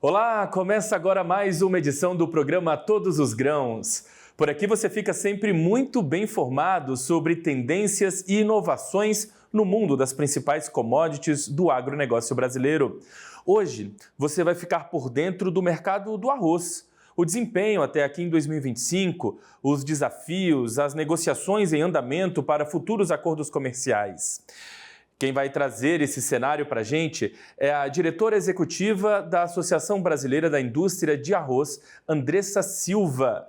Olá, começa agora mais uma edição do programa Todos os Grãos. Por aqui você fica sempre muito bem informado sobre tendências e inovações no mundo das principais commodities do agronegócio brasileiro. Hoje você vai ficar por dentro do mercado do arroz, o desempenho até aqui em 2025, os desafios, as negociações em andamento para futuros acordos comerciais. Quem vai trazer esse cenário para a gente é a diretora executiva da Associação Brasileira da Indústria de Arroz, Andressa Silva.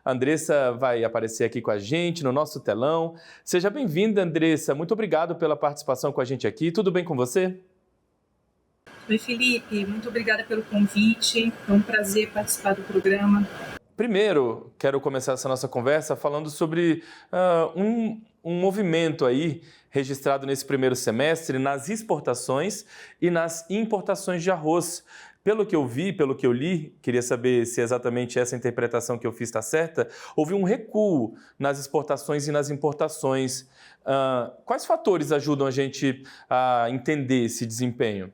A Andressa vai aparecer aqui com a gente no nosso telão. Seja bem-vinda, Andressa. Muito obrigado pela participação com a gente aqui. Tudo bem com você? Oi, Felipe. Muito obrigada pelo convite. É um prazer participar do programa. Primeiro, quero começar essa nossa conversa falando sobre um movimento aí registrado nesse primeiro semestre nas exportações e nas importações de arroz. Pelo que eu vi, pelo que eu li, queria saber se exatamente essa interpretação que eu fiz está certa, houve um recuo nas exportações e nas importações. Quais fatores ajudam a gente a entender esse desempenho?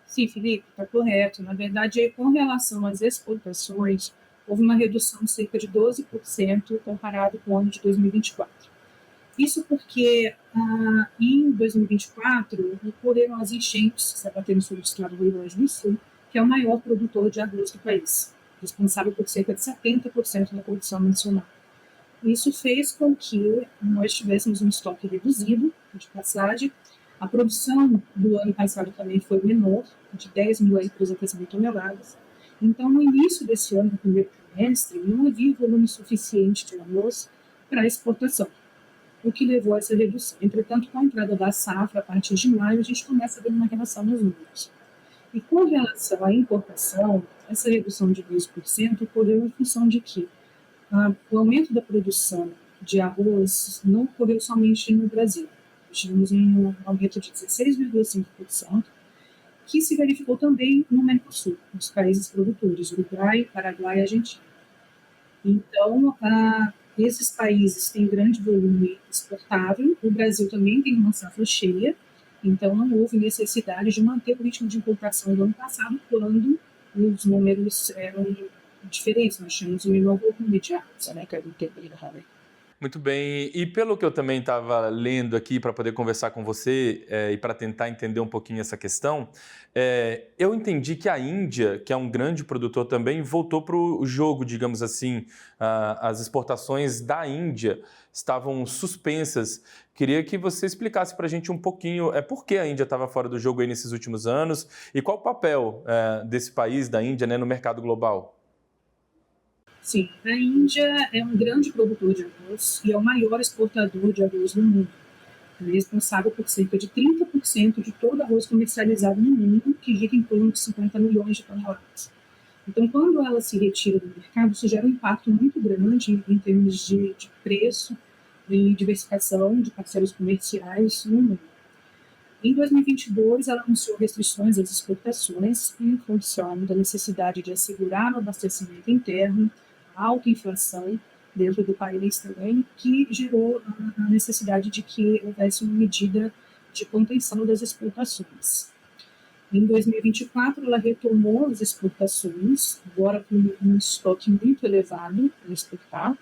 Sim, Felipe, está correto. Na verdade, com relação às exportações, houve uma redução de cerca de 12% comparado com o ano de 2024. Isso porque em 2024 ocorreram as enchentes que se abateram sobre o estado do Rio Grande do Sul, que é o maior produtor de arroz do país, responsável por cerca de 70% da produção nacional. Isso fez com que nós tivéssemos um estoque reduzido de passagem. A produção do ano passado também foi menor, de 10.300.000 toneladas. Então, no início desse ano, no primeiro trimestre, não havia volume suficiente de arroz para exportação, o que levou a essa redução. Entretanto, com a entrada da safra, a partir de maio, a gente começa a ver uma relação nos números. E com relação à importação, essa redução de 2% ocorreu em função de que o aumento da produção de arroz não ocorreu somente no Brasil. Tivemos um aumento de 16,5%, que se verificou também no Mercosul, nos países produtores, Uruguai, Paraguai e Argentina. Então, esses países têm grande volume exportável, o Brasil também tem uma safra cheia, então não houve necessidade de manter o ritmo de importação do ano passado, quando os números eram diferentes, nós tínhamos um menor volume de arroz. Muito bem, e pelo que eu também estava lendo aqui para poder conversar com você e para tentar entender um pouquinho essa questão, eu entendi que a Índia, que é um grande produtor também, voltou para o jogo, digamos assim. As exportações da Índia estavam suspensas. Queria que você explicasse para a gente um pouquinho por que a Índia estava fora do jogo aí nesses últimos anos e qual o papel desse país, da Índia, no mercado global. Sim, a Índia é um grande produtor de arroz e é o maior exportador de arroz no mundo. É responsável por cerca de 30% de todo arroz comercializado no mundo, que gira em torno de 50 milhões de toneladas. Então, quando ela se retira do mercado, isso gera um impacto muito grande em termos de preço e diversificação de parceiros comerciais no mundo. Em 2022, ela anunciou restrições às exportações em função da necessidade de assegurar o abastecimento interno, a alta inflação dentro do país também, que gerou a necessidade de que houvesse uma medida de contenção das exportações. Em 2024, ela retomou as exportações, agora com um estoque muito elevado para exportar,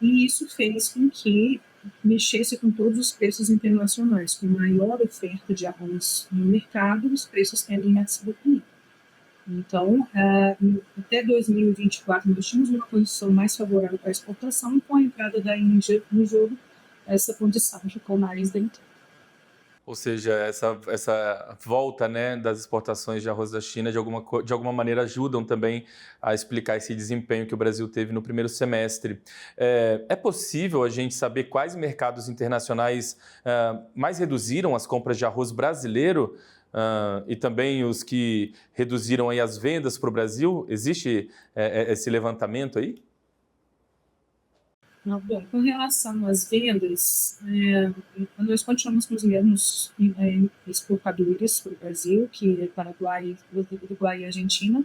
e isso fez com que mexesse com todos os preços internacionais. Com maior oferta de arroz no mercado, os preços tendem a se definir. Então, até 2024, nós tínhamos uma condição mais favorável para a exportação, e com a entrada da Índia no jogo, essa condição ficou mais dentro. Ou seja, essa volta, né, das exportações de arroz da China, de alguma maneira, ajudam também a explicar esse desempenho que o Brasil teve no primeiro semestre. É possível a gente saber quais mercados internacionais mais reduziram as compras de arroz brasileiro e também os que reduziram aí as vendas para o Brasil? Existe esse levantamento aí? Bom, com relação às vendas, nós continuamos com os mesmos exportadores para o Brasil, que é Paraguai, Uruguai e Argentina,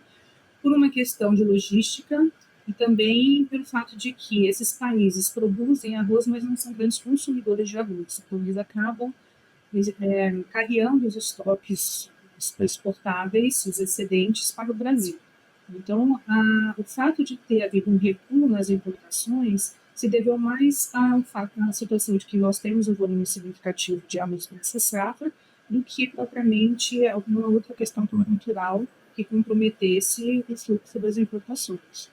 por uma questão de logística e também pelo fato de que esses países produzem arroz, mas não são grandes consumidores de arroz. Então, eles acabam carreando os estoques exportáveis, os excedentes, para o Brasil. Então, o fato de ter havido um recuo nas importações se deveu mais à situação de que nós temos um volume significativo de arroz nessa safra, do que propriamente alguma outra questão conjuntural que comprometesse o fluxo das importações.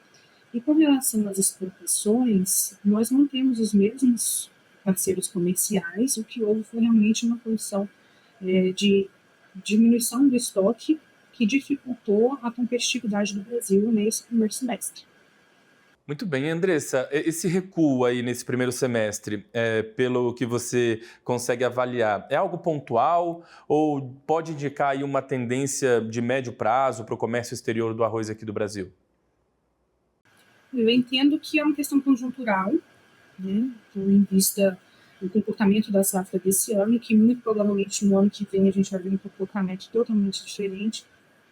E com relação às exportações, nós não temos os mesmos parceiros comerciais, o que houve foi realmente uma condição de diminuição do estoque que dificultou a competitividade do Brasil nesse primeiro semestre. Muito bem, Andressa, esse recuo aí nesse primeiro semestre, pelo que você consegue avaliar, é algo pontual ou pode indicar aí uma tendência de médio prazo para o comércio exterior do arroz aqui do Brasil? Eu entendo que é uma questão conjuntural, né, em vista do comportamento da safra desse ano, e que muito provavelmente no ano que vem a gente vai ver um comportamento totalmente diferente,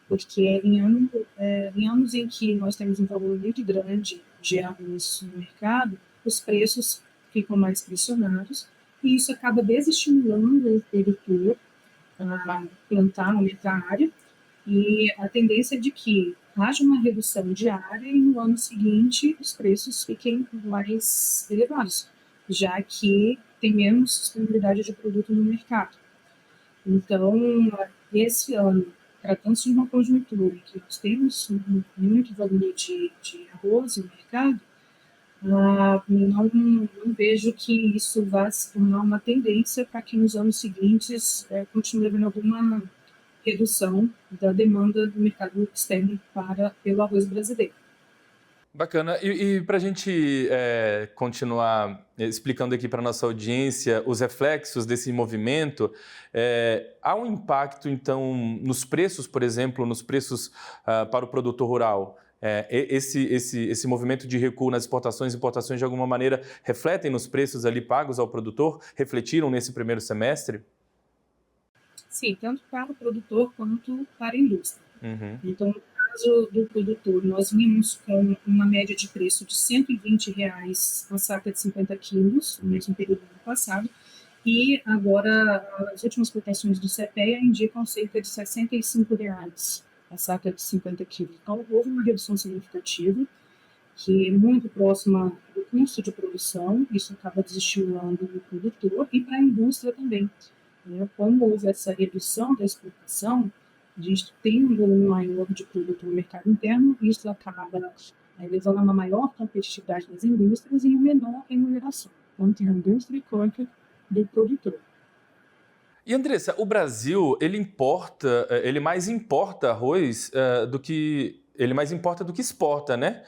porque em anos em que nós temos um valor muito grande de arroz no mercado, os preços ficam mais pressionados, e isso acaba desestimulando o produtor a plantar, aumentar a área, e a tendência é de que haja uma redução de área e no ano seguinte os preços fiquem mais elevados, já que tem menos disponibilidade de produto no mercado. Então, esse ano, tratando-se de uma conjuntura em que nós temos muito volume de arroz no mercado, não vejo que isso vá se tornar uma tendência para que nos anos seguintes continue havendo alguma redução da demanda do mercado externo pelo arroz brasileiro. Bacana. E para a gente continuar explicando aqui para a nossa audiência os reflexos desse movimento, há um impacto, então, nos preços, por exemplo, nos preços para o produtor rural? Esse movimento de recuo nas exportações e importações, de alguma maneira, refletem nos preços ali pagos ao produtor? Refletiram nesse primeiro semestre? Sim, tanto para o produtor quanto para a indústria. Uhum. Então, no caso do produtor, nós vimos com uma média de preço de R$ 120 a saca de 50 quilos, no mesmo período do ano passado, e agora as últimas cotações do CPEA indicam cerca de R$ 65 a saca de 50 quilos. Então, houve uma redução significativa, que é muito próxima do custo de produção, isso acaba desestimulando o produtor, e para a indústria também. Como houve essa redução da exportação, a gente tem um volume maior de produto no mercado interno, e isso acaba levando a uma maior competitividade das indústrias e uma menor remuneração, tanto da indústria quanto do produtor. E, Andressa, o Brasil, ele mais importa arroz do que exporta, né?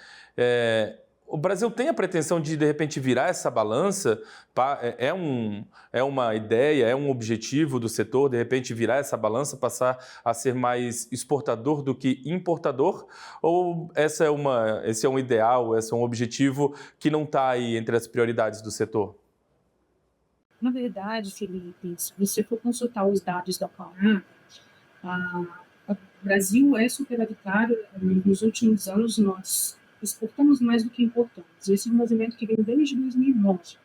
O Brasil tem a pretensão de repente, virar essa balança? É uma ideia, é um objetivo do setor, de repente, virar essa balança, passar a ser mais exportador do que importador? Ou esse é um ideal, esse é um objetivo que não está aí entre as prioridades do setor? Na verdade, Felipe, se você for consultar os dados da FAO, o Brasil é superavitário. Nos últimos anos, nós exportamos mais do que importamos. Esse é um movimento que vem desde 2009.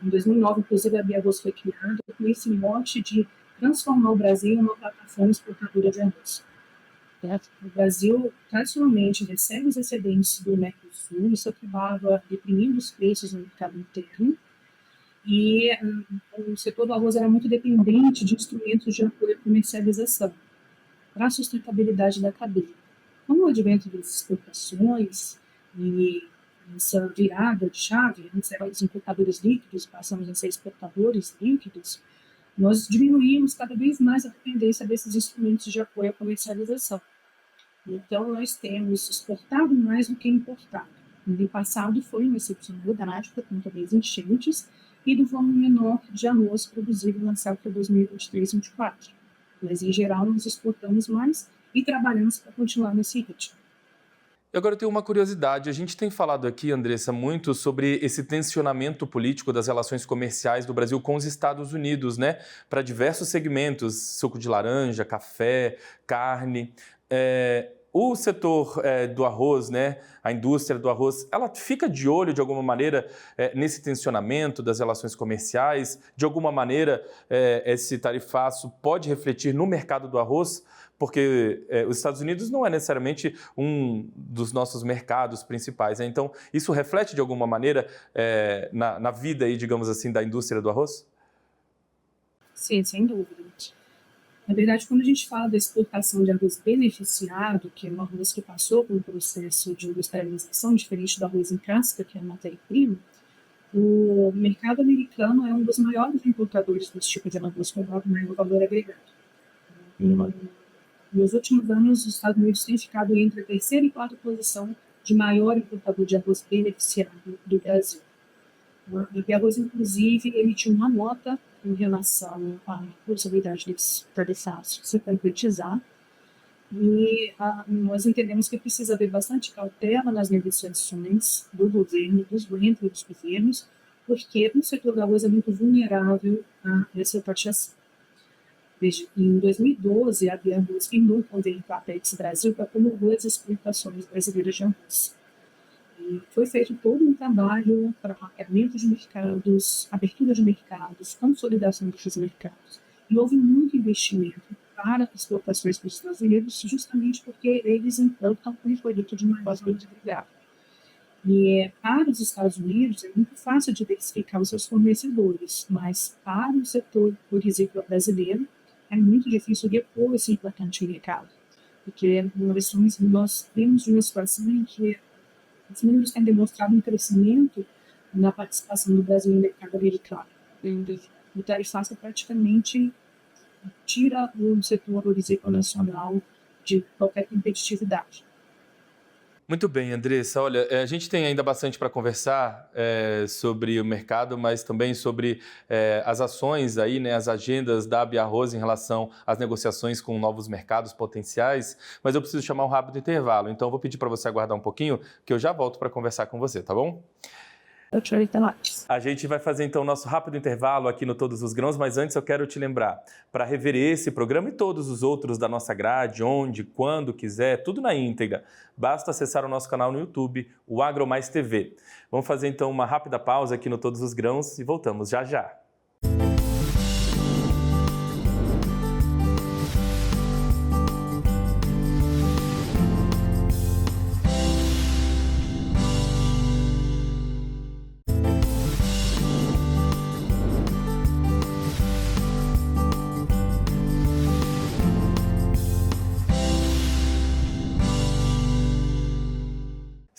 Em 2009, inclusive, a Biarroz foi criada com esse mote de transformar o Brasil em uma plataforma exportadora de arroz. O Brasil, tradicionalmente, recebe os excedentes do Mercosul, isso acabava deprimindo os preços no mercado interno, e o setor do arroz era muito dependente de instrumentos de apoio à comercialização para a sustentabilidade da cadeia. Com o advento das exportações e essa virada de chave, antes éramos importadores líquidos, passamos a ser exportadores líquidos, nós diminuímos cada vez mais a dependência desses instrumentos de apoio à comercialização. Então, nós temos exportado mais do que importado. No ano passado foi uma excepcional drástica, com talvez enchentes, e do volume menor de arroz produzido na safra 2023-2024. Mas, em geral, nós exportamos mais e trabalhamos para continuar nesse ritmo. E agora eu tenho uma curiosidade. A gente tem falado aqui, Andressa, muito sobre esse tensionamento político das relações comerciais do Brasil com os Estados Unidos, né? Para diversos segmentos, suco de laranja, café, carne. O setor do arroz, né, a indústria do arroz, ela fica de olho de alguma maneira nesse tensionamento das relações comerciais? De alguma maneira esse tarifaço pode refletir no mercado do arroz? Porque os Estados Unidos não é necessariamente um dos nossos mercados principais, né? Então isso reflete de alguma maneira na vida aí, digamos assim, da indústria do arroz? Sim, sem dúvida. Na verdade, quando a gente fala da exportação de arroz beneficiado, que é um arroz que passou por um processo de industrialização diferente do arroz em casca, que é a matéria-prima, o mercado americano é um dos maiores importadores desse tipo de arroz, com maior valor agregado. Nos últimos anos, os Estados Unidos têm ficado entre a terceira e quarta posição de maior importador de arroz beneficiado do Brasil. O Arroz, inclusive, emitiu uma nota em relação à possibilidade desse tarifaço se concretizar. E nós entendemos que precisa haver bastante cautela nas negociações do governo, entre os governos, porque o setor do arroz é muito vulnerável a essa taxação. Veja, em 2012, a Arroz firmou um convênio com a Apex Brasil para promover as exportações brasileiras de arroz. E foi feito todo um trabalho para aumento de mercados, abertura de mercados, consolidação desses mercados. E houve muito investimento para exportações para os Estados Unidos, justamente porque eles implantam um produto de maior valor agregado. E para os Estados Unidos é muito fácil de diversificar os seus fornecedores, mas para o setor, por exemplo, brasileiro, é muito difícil repor esse importante mercado, porque nós temos uma situação em que os números têm demonstrado um crescimento na participação do Brasil no mercado americano. O tarifaço praticamente tira o setor agrícola nacional de qualquer competitividade. Muito bem, Andressa. Olha, a gente tem ainda bastante para conversar sobre o mercado, mas também sobre as ações aí, né, as agendas da AB Arroz em relação às negociações com novos mercados potenciais. Mas eu preciso chamar um rápido intervalo, então eu vou pedir para você aguardar um pouquinho, que eu já volto para conversar com você, tá bom? A gente vai fazer então o nosso rápido intervalo aqui no Todos os Grãos, mas antes eu quero te lembrar, para rever esse programa e todos os outros da nossa grade, onde, quando quiser, tudo na íntegra, basta acessar o nosso canal no YouTube, o AgroMais TV. Vamos fazer então uma rápida pausa aqui no Todos os Grãos e voltamos já já.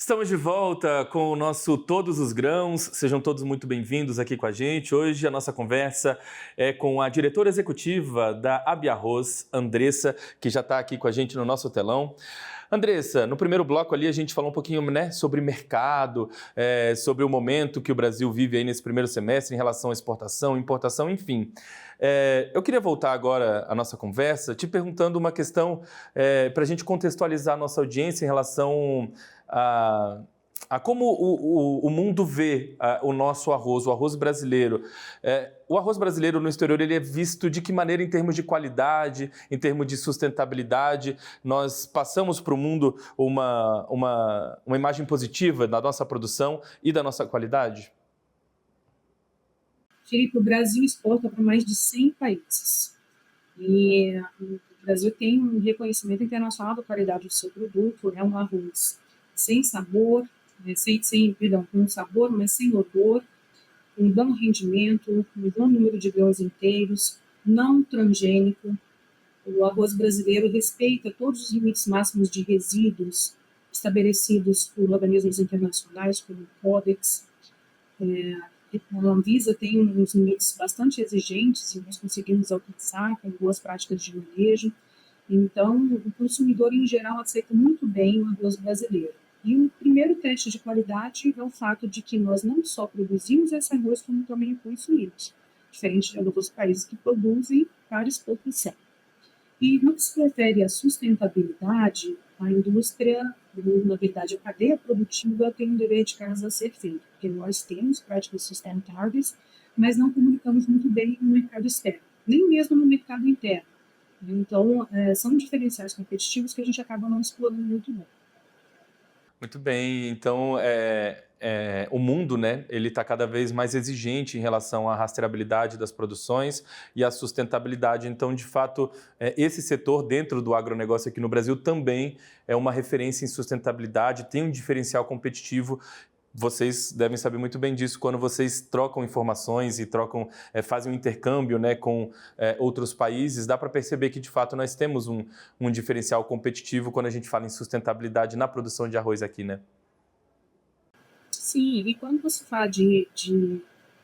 Estamos de volta com o nosso Todos os Grãos. Sejam todos muito bem-vindos aqui com a gente. Hoje a nossa conversa é com a diretora executiva da AB Arroz, Andressa, que já está aqui com a gente no nosso telão. Andressa, no primeiro bloco ali a gente falou um pouquinho, né, sobre mercado, sobre o momento que o Brasil vive aí nesse primeiro semestre em relação à exportação, importação, enfim. Eu queria voltar agora à nossa conversa te perguntando uma questão para a gente contextualizar a nossa audiência em relação a como o mundo vê o nosso arroz, o arroz brasileiro. O arroz brasileiro no exterior ele é visto de que maneira em termos de qualidade, em termos de sustentabilidade? Nós passamos para o mundo uma imagem positiva da nossa produção e da nossa qualidade? Felipe, o Brasil exporta para mais de 100 países. E o Brasil tem um reconhecimento internacional da qualidade do seu produto. É um arroz sem sabor, com sabor, mas sem odor, um bom rendimento, um bom número de grãos inteiros, não transgênico. O arroz brasileiro respeita todos os limites máximos de resíduos estabelecidos por organismos internacionais, como o Codex. A Anvisa tem uns limites bastante exigentes e nós conseguimos alcançar com boas práticas de manejo. Então, o consumidor, em geral, aceita muito bem o arroz brasileiro. E o primeiro teste de qualidade é o fato de que nós não só produzimos esse arroz, como também o consumimos, diferente de outros países que produzem para exportação. E no que se refere à sustentabilidade, a indústria, na verdade, a cadeia produtiva tem um dever de casa a ser feito, porque nós temos práticas sustentáveis, mas não comunicamos muito bem no mercado externo, nem mesmo no mercado interno. Então, são diferenciais competitivos que a gente acaba não explorando muito bem. Muito bem, então o mundo, né, ele está cada vez mais exigente em relação à rastreabilidade das produções e à sustentabilidade. Então, de fato, esse setor dentro do agronegócio aqui no Brasil também é uma referência em sustentabilidade, tem um diferencial competitivo. Vocês devem saber muito bem disso quando vocês trocam informações e fazem um intercâmbio, né, com outros países. Dá para perceber que, de fato, nós temos um diferencial competitivo quando a gente fala em sustentabilidade na produção de arroz aqui, né? Sim, e quando você fala de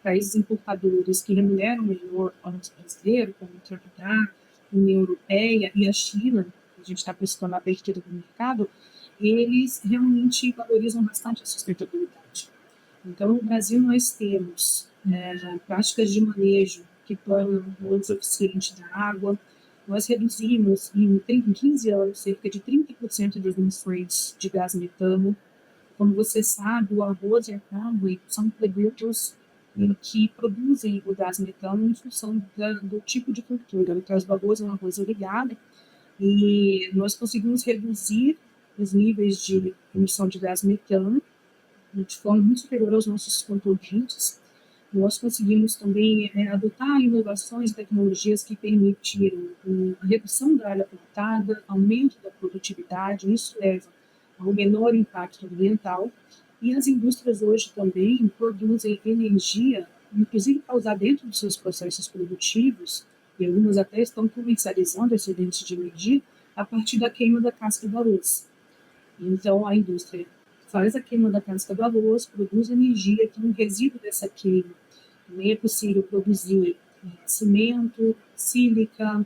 países importadores que remuneram melhor o arroz brasileiro, como o Canadá, a União Europeia e a China, que a gente está buscando a abertura do mercado, eles realmente valorizam bastante a sustentabilidade. Então, no Brasil, nós temos práticas de manejo que tornam o uso eficiente da água. Nós reduzimos, em 15 anos, cerca de 30% das emissões de gás metano. Como você sabe, o arroz e a carne são produtos que produzem o gás metano em função do tipo de cultura. No caso do arroz, é um arroz irrigado, e nós conseguimos reduzir os níveis de emissão de gás metano de forma muito superior aos nossos concorrentes. Nós conseguimos também adotar inovações e tecnologias que permitiram a redução da área plantada, aumento da produtividade. Isso leva ao menor impacto ambiental. E as indústrias hoje também produzem energia, inclusive para usar dentro dos seus processos produtivos, e algumas até estão comercializando excedentes de energia a partir da queima da casca do arroz. Então, a indústria faz a queima da casca do arroz, produz energia que no resíduo dessa queima também é possível produzir cimento, sílica,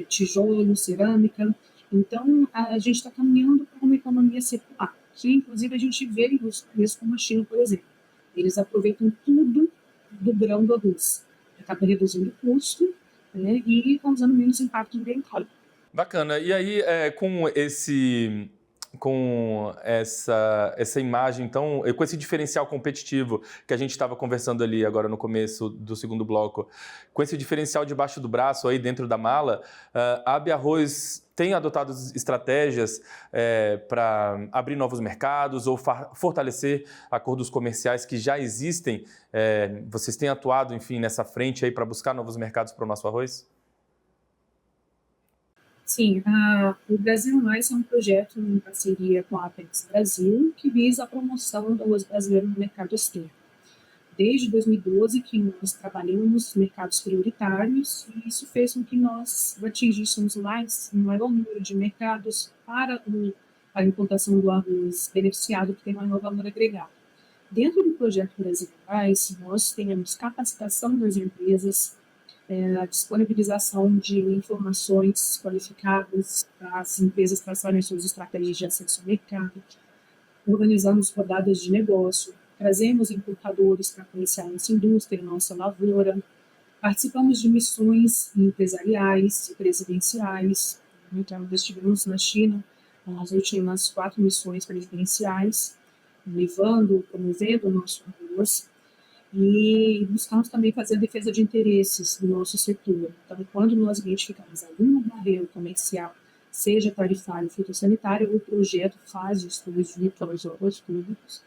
tijolo, cerâmica. Então, a gente está caminhando para uma economia circular, que inclusive a gente vê isso como a China, por exemplo. Eles aproveitam tudo do grão do arroz. Acaba reduzindo o custo, né, e causando menos impacto ambiental. Bacana. E aí, com essa imagem, então, com esse diferencial competitivo que a gente estava conversando ali agora no começo do segundo bloco, com esse diferencial debaixo do braço aí dentro da mala, a AB Arroz tem adotado estratégias para abrir novos mercados ou fortalecer acordos comerciais que já existem? Vocês têm atuado, enfim, nessa frente aí para buscar novos mercados para o nosso arroz? Sim, o Brasil Mais é um projeto em parceria com a Apex Brasil que visa a promoção do arroz brasileiro no mercado externo. Desde 2012 que nós trabalhamos mercados prioritários, e isso fez com que nós atingíssemos um maior número de mercados para a importação do arroz beneficiado, que tem maior valor agregado. Dentro do projeto Brasil Mais, nós temos capacitação das empresas, a disponibilização de informações qualificadas para as empresas traçarem suas estratégias de acesso ao mercado, organizamos rodadas de negócio, trazemos importadores para conhecer a nossa indústria, a nossa lavoura, participamos de missões empresariais e presidenciais. Então, estivemos na China nas últimas 4 missões presidenciais, promovendo o nosso arroz, e buscamos também fazer a defesa de interesses do nosso setor. Então, quando nós identificamos alguma barreira comercial, seja tarifária ou fitossanitária, o projeto faz estudos junto aos órgãos públicos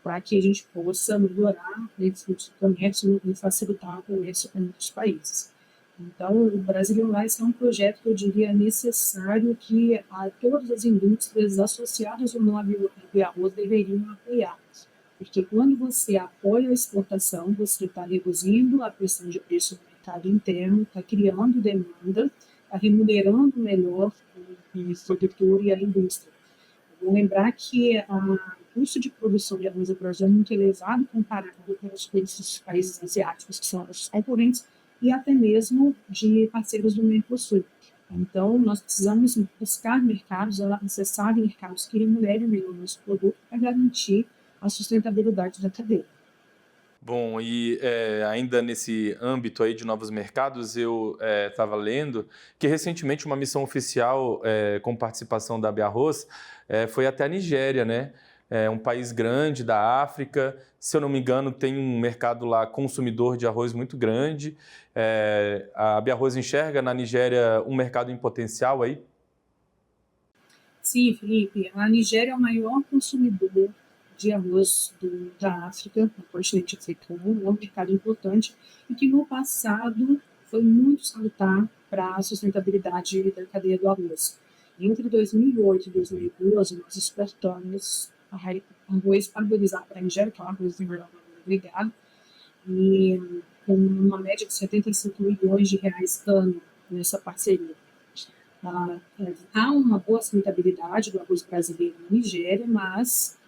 para que a gente possa melhorar o fluxo do comércio e facilitar o comércio com outros países. Então, o Brasil Mais é um projeto que eu diria necessário que todas as indústrias associadas ao móvel de arroz deveriam apoiar. Porque quando você apoia a exportação, você está reduzindo a pressão de preço no mercado interno, está criando demanda, está remunerando melhor o produtor e a indústria. Vou lembrar que o custo de produção de arroz no Brasil é muito elevado comparado com os países asiáticos, que são os concorrentes, e até mesmo de parceiros do Mercosul. Então, nós precisamos buscar mercados, acessar mercados que remunerem melhor o nosso produto para garantir a sustentabilidade da cadeia. Bom, e ainda nesse âmbito aí de novos mercados, eu estava lendo que recentemente uma missão oficial com participação da AB Arroz foi até a Nigéria, né? é um país grande da África, se eu não me engano tem um mercado lá consumidor de arroz muito grande. A Biarroz enxerga na Nigéria um mercado em potencial aí? Sim, Felipe, a Nigéria é o maior consumidor de arroz da África, do continente africano, é um mercado importante e que no passado foi muito salutar para a sustentabilidade da cadeia do arroz. Entre 2008 e 2012, nós exportamos arroz parboilizado para a Nigéria, que é um arroz agregado, e com uma média de 75 milhões de reais ano nessa parceria. Há uma boa sustentabilidade do arroz brasileiro na Nigéria, mas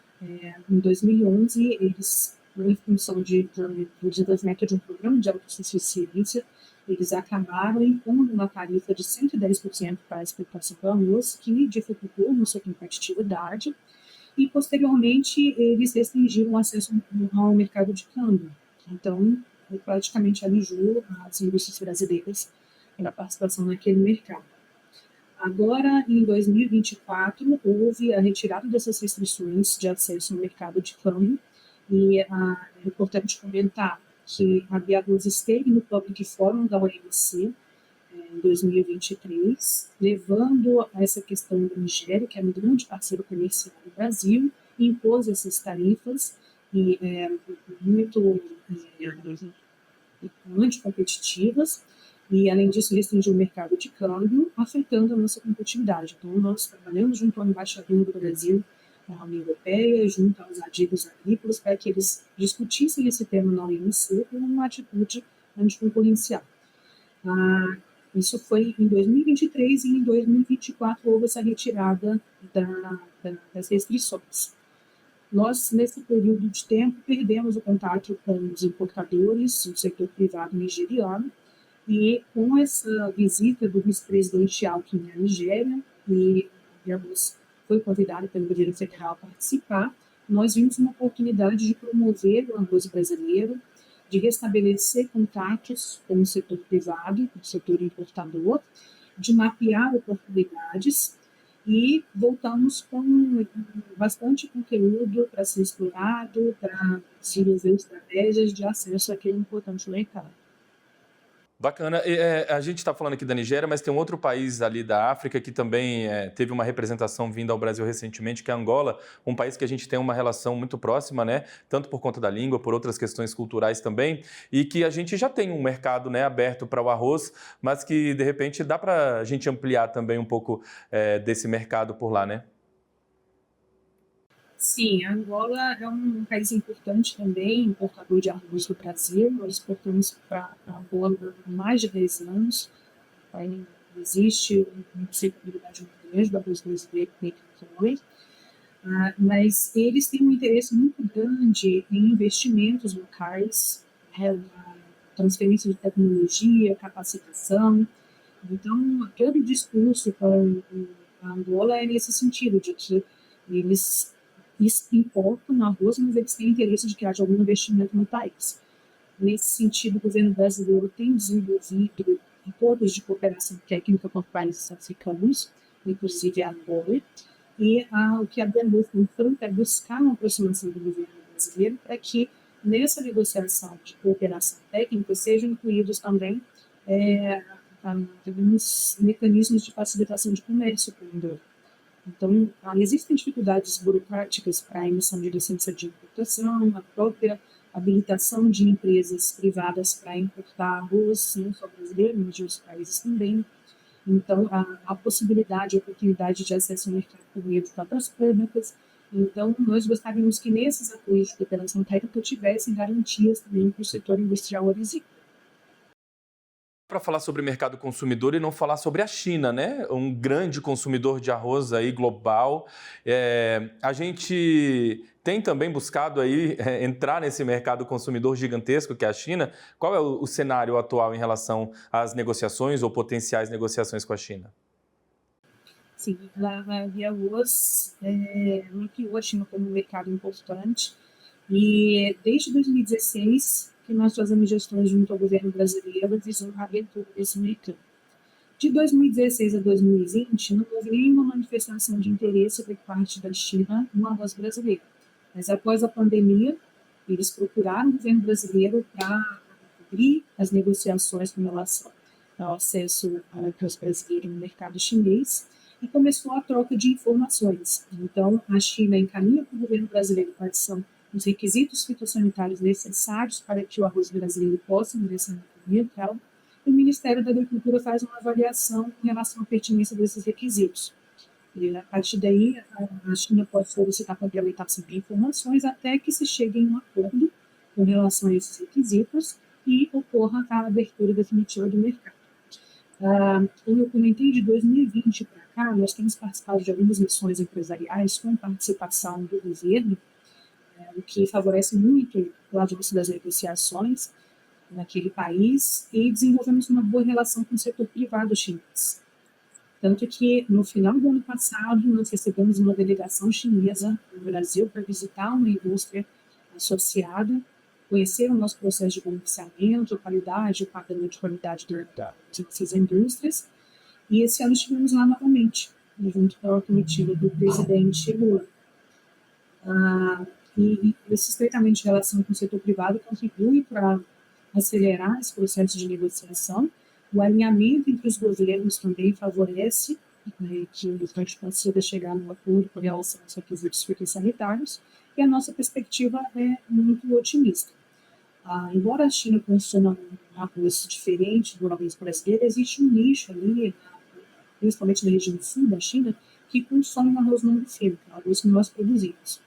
em 2011 eles, em função do desenvolvimento de um programa de autossuficiência, eles acabaram impondo uma tarifa de 110% para a exportação do arroz, que dificultou nossa competitividade, e posteriormente eles restringiram o acesso ao mercado de câmbio. Então, praticamente alijou as indústrias brasileiras da participação naquele mercado. Agora, em 2024, houve a retirada dessas restrições de acesso ao mercado de câmbio e é importante comentar que a Biarroz esteve no Public Forum da OMC em 2023, levando a essa questão da Nigéria, que é um grande parceiro comercial do Brasil, e impôs essas tarifas e muito anticompetitivas, e, além disso, restringiu o mercado de câmbio, afetando a nossa competitividade. Então, nós trabalhamos junto ao embaixador do Brasil na União Europeia, junto aos adidos agrícolas, para que eles discutissem esse tema na OMC como uma atitude anticoncorrencial. Isso foi em 2023 e em 2024 houve essa retirada das restrições. Nós, nesse período de tempo, perdemos o contato com os importadores do setor privado nigeriano, e com essa visita do vice-presidente Alckmin à Nigéria, e Biarroz foi convidado pelo governo federal a participar, nós vimos uma oportunidade de promover o arroz brasileiro, de restabelecer contatos com o setor privado, com o setor importador, de mapear oportunidades, e voltamos com bastante conteúdo para ser explorado, para desenvolver estratégias de acesso àquele importante mercado. Bacana. A gente está falando aqui da Nigéria, mas tem um outro país ali da África que também teve uma representação vinda ao Brasil recentemente, que é Angola, um país que a gente tem uma relação muito próxima, né? Tanto por conta da língua, por outras questões culturais também, e que a gente já tem um mercado, né, aberto para o arroz, mas que, de repente, dá para a gente ampliar também um pouco desse mercado por lá, né? Sim, Angola é um país importante também, importador de arroz do Brasil. Nós exportamos para Angola há mais de 10 anos. Aí existe uma disponibilidade muito grande do arroz brasileiro, mas eles têm um interesse muito grande em investimentos locais, transferência de tecnologia, capacitação. Então, todo o discurso para a Angola é nesse sentido, de que eles importam arroz, mas eles têm interesse de que haja algum investimento no país. Nesse sentido, o governo brasileiro tem desenvolvido acordos de cooperação técnica com países africanos, inclusive a Angola, e o que a Biarroz tem feito é buscar uma aproximação do governo brasileiro para que nessa negociação de cooperação técnica sejam incluídos também alguns mecanismos de facilitação de comércio com o mundo. Então, existem dificuldades burocráticas para a emissão de licença de importação, a própria habilitação de empresas privadas para importar arroz, não só brasileiro, mas de outros países também. Então, a possibilidade, a oportunidade de acesso ao mercado por meio de cotas públicas. Então, nós gostaríamos que nesses apoios de cooperação técnica tivessem garantias também para o setor industrial agrícola. Para falar sobre mercado consumidor e não falar sobre a China, né? Um grande consumidor de arroz aí global. A gente tem também buscado aí entrar nesse mercado consumidor gigantesco que é a China. Qual é o cenário atual em relação às negociações ou potenciais negociações com a China? Sim, a Biarroz mapeou a China como um mercado importante, e desde 2016 que nós fazemos gestões junto ao governo brasileiro visando a abertura desse mercado. De 2016 a 2020, não houve nenhuma manifestação de interesse por parte da China no arroz brasileiro. Mas após a pandemia, eles procuraram o governo brasileiro para abrir as negociações com relação ao acesso para os brasileiros no mercado chinês e começou a troca de informações. Então, a China encaminha para o governo brasileiro quais são os requisitos fitossanitários necessários para que o arroz brasileiro possa ingressar na economia local, e o Ministério da Agricultura faz uma avaliação em relação à pertinência desses requisitos. E, a partir daí, a China pode solicitar complementação de informações até que se chegue em um acordo com relação a esses requisitos e ocorra a abertura definitiva do mercado. Como eu comentei, de 2020 para cá, nós temos participado de algumas missões empresariais com participação do governo, o que favorece muito o avanço das negociações naquele país, e desenvolvemos uma boa relação com o setor privado chinês. Tanto que, no final do ano passado, nós recebemos uma delegação chinesa no Brasil para visitar uma indústria associada, conhecer o nosso processo de beneficiamento, qualidade, o padrão de qualidade dessas indústrias. E esse ano estivemos lá novamente, junto com a comitiva do presidente Lula. E esse estreitamento de relação com o setor privado contribui para acelerar esse processo de negociação. O alinhamento entre os governos também favorece que a gente consiga chegar num acordo com relação aos requisitos fitossanitários, e a nossa perspectiva é muito otimista. Embora a China consuma um arroz diferente do arroz brasileiro, existe um nicho ali, principalmente na região sul da China, que consome um arroz não fino, que é o arroz que nós produzimos.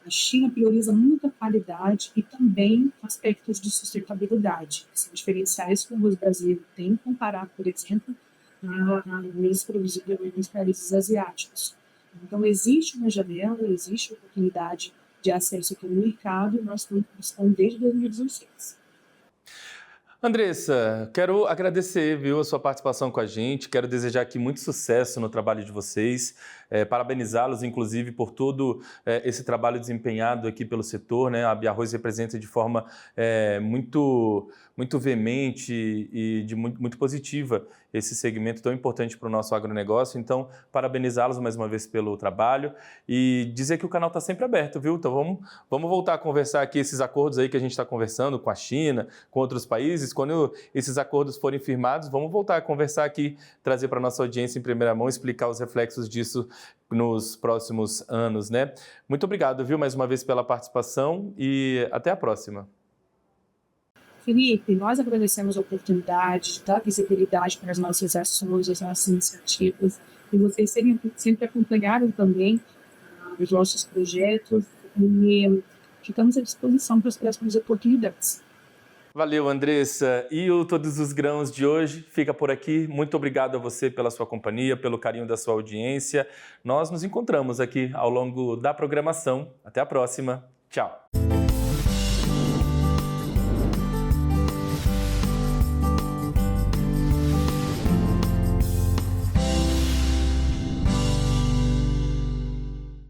A China prioriza muito a qualidade e também aspectos de sustentabilidade. São diferenciais que o arroz brasileiro tem comparado, por exemplo, a arroz produzido nos países asiáticos. Então, existe uma janela, existe oportunidade de acesso aqui no mercado, e nós estamos buscando desde 2016. Andressa, quero agradecer, a sua participação com a gente, quero desejar aqui muito sucesso no trabalho de vocês, parabenizá-los, inclusive, por todo esse trabalho desempenhado aqui pelo setor, né? A BiArroz representa de forma muito veemente e muito positiva esse segmento tão importante para o nosso agronegócio. Então, parabenizá-los mais uma vez pelo trabalho e dizer que o canal está sempre aberto, viu? Então, vamos voltar a conversar aqui esses acordos aí que a gente está conversando com a China, com outros países. Quando esses acordos forem firmados, vamos voltar a conversar aqui, trazer para a nossa audiência em primeira mão, explicar os reflexos disso nos próximos anos, né? Muito obrigado, mais uma vez pela participação e até a próxima. Felipe, nós agradecemos a oportunidade de dar visibilidade para as nossas ações, as nossas iniciativas, e vocês sempre acompanharam também os nossos projetos, e ficamos à disposição para as próximas oportunidades. Valeu, Andressa. E o Todos os Grãos de hoje fica por aqui. Muito obrigado a você pela sua companhia, pelo carinho da sua audiência. Nós nos encontramos aqui ao longo da programação. Até a próxima. Tchau.